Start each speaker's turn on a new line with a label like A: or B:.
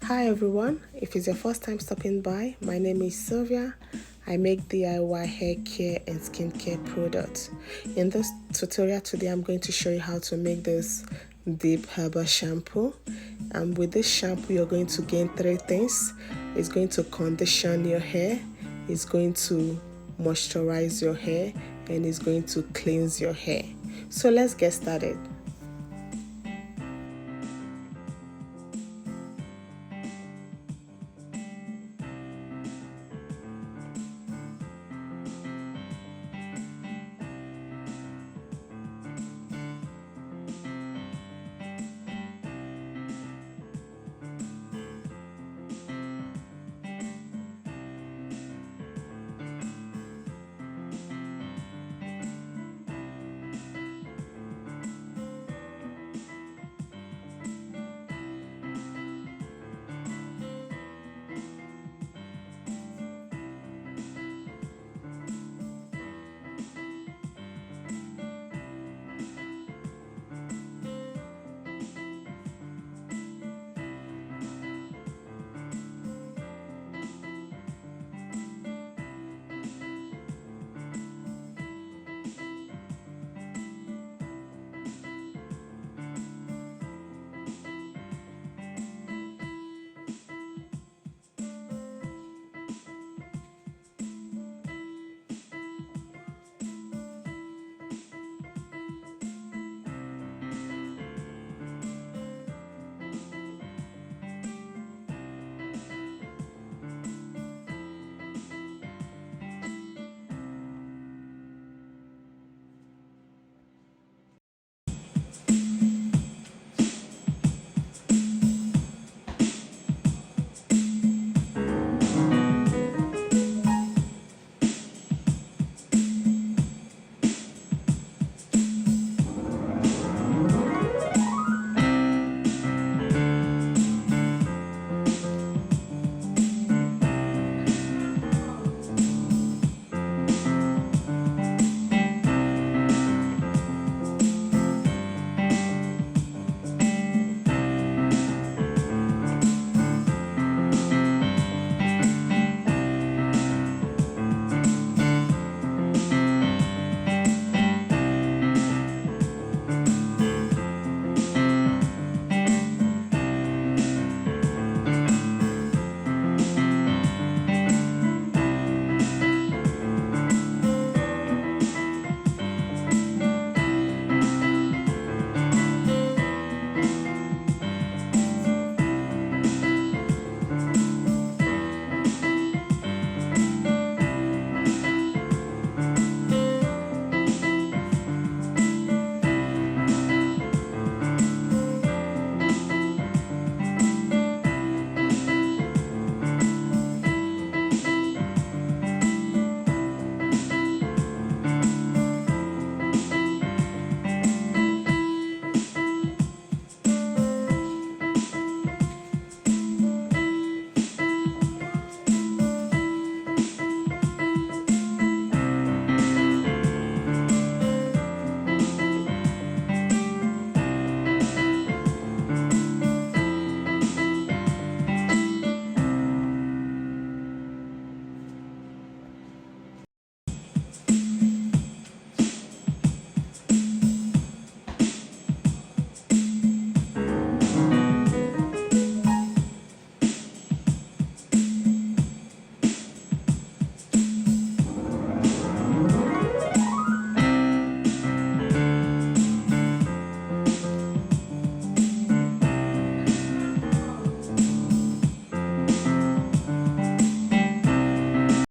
A: Hi everyone, if it's your first time stopping by, my name is Sylvia. I make DIY hair care and skincare products. In this tutorial today, I'm going to show you how to make this deep herbal shampoo. And with this shampoo, you're going to gain three things. It's going to condition your hair, it's going to moisturize your hair, and it's going to cleanse your hair. So let's get started.